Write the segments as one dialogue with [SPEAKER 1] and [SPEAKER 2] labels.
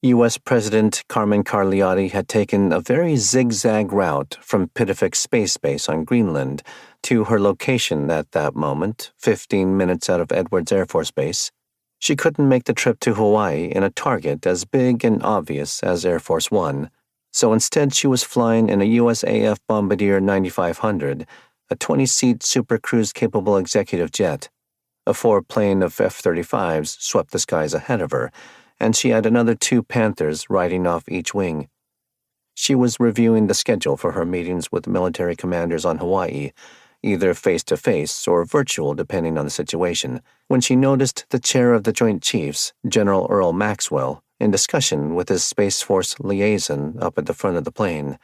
[SPEAKER 1] U.S. President Carmen Carliotti had taken a very zigzag route from Pitifik Space Base on Greenland to her location at that moment, 15 minutes out of Edwards Air Force Base. She couldn't make the trip to Hawaii in a target as big and obvious as Air Force One, so instead she was flying in a USAF Bombardier 9500, a 20-seat Super Cruise-capable executive jet. A 4-plane of F-35s swept the skies ahead of her, and she had another 2 Panthers riding off each wing. She was reviewing the schedule for her meetings with military commanders on Hawaii, either face-to-face or virtual depending on the situation, when she noticed the chair of the Joint Chiefs, General Earl Maxwell, in discussion with his Space Force liaison up at the front of the plane.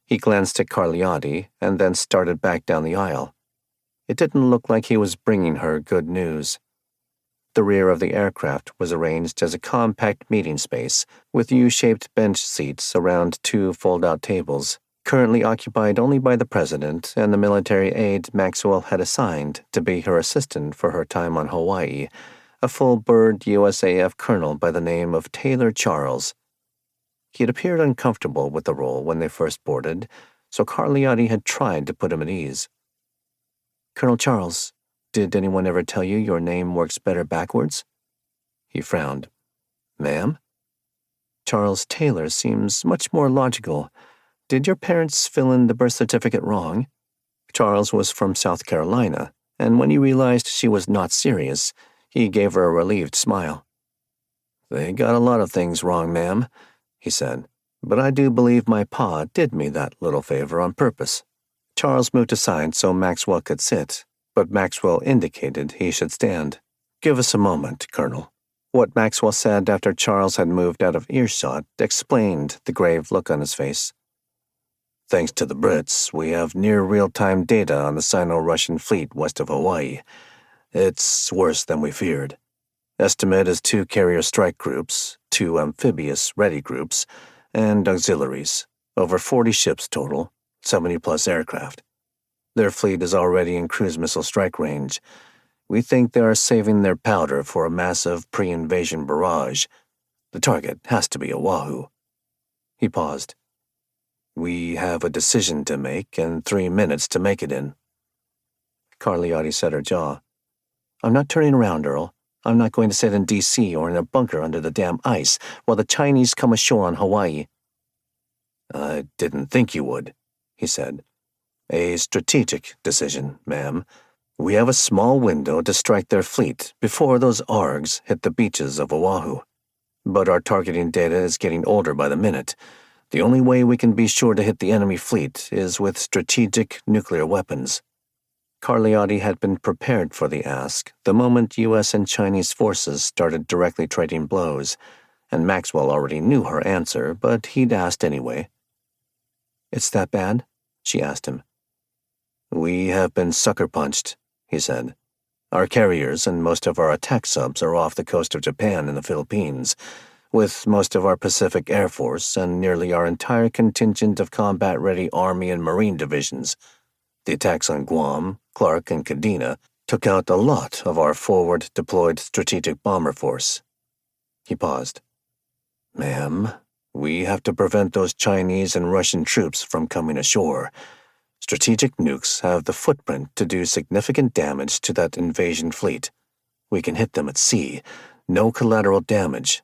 [SPEAKER 1] He glanced at Carliotti and then started back down the aisle. It didn't look like he was bringing her good news. The rear of the aircraft was arranged as a compact meeting space with U-shaped bench seats around 2 fold-out tables, currently occupied only by the president and the military aide Maxwell had assigned to be her assistant for her time on Hawaii, a full-bird USAF colonel by the name of Taylor Charles. He had appeared uncomfortable with the role when they first boarded, so Carliotti had tried to put him at ease. "Colonel Charles, did anyone ever tell you your name works better backwards?" He frowned. "Ma'am?" "Charles Taylor seems much more logical. Did your parents fill in the birth certificate wrong?" Charles was from South Carolina, and when he realized she was not serious, he gave her a relieved smile. "They got a lot of things wrong, ma'am," he said, "but I do believe my pa did me that little favor on purpose." Charles moved aside so Maxwell could sit, but Maxwell indicated he should stand. "Give us a moment, Colonel." What Maxwell said after Charles had moved out of earshot explained the grave look on his face. "Thanks to the Brits, we have near real-time data on the Sino-Russian fleet west of Hawaii. It's worse than we feared. Estimate is 2 carrier strike groups, 2 amphibious ready groups, and auxiliaries. Over 40 ships total, 70-plus aircraft. Their fleet is already in cruise missile strike range. We think they are saving their powder for a massive pre-invasion barrage. The target has to be Oahu." He paused. "We have a decision to make and 3 minutes to make it in." Carliotti set her jaw. "I'm not turning around, Earl. I'm not going to sit in D.C. or in a bunker under the damn ice while the Chinese come ashore on Hawaii." "I didn't think you would," he said. "A strategic decision, ma'am. We have a small window to strike their fleet before those ARGs hit the beaches of Oahu. But our targeting data is getting older by the minute. The only way we can be sure to hit the enemy fleet is with strategic nuclear weapons." Carliotti had been prepared for the ask the moment U.S. and Chinese forces started directly trading blows, and Maxwell already knew her answer, but he'd asked anyway. "It's that bad?" she asked him. "We have been sucker-punched," he said. "Our carriers and most of our attack subs are off the coast of Japan and the Philippines, with most of our Pacific Air Force and nearly our entire contingent of combat-ready Army and Marine divisions. The attacks on Guam, Clark, and Kadena took out a lot of our forward-deployed strategic bomber force." He paused. "Ma'am, we have to prevent those Chinese and Russian troops from coming ashore. Strategic nukes have the footprint to do significant damage to that invasion fleet. We can hit them at sea, no collateral damage,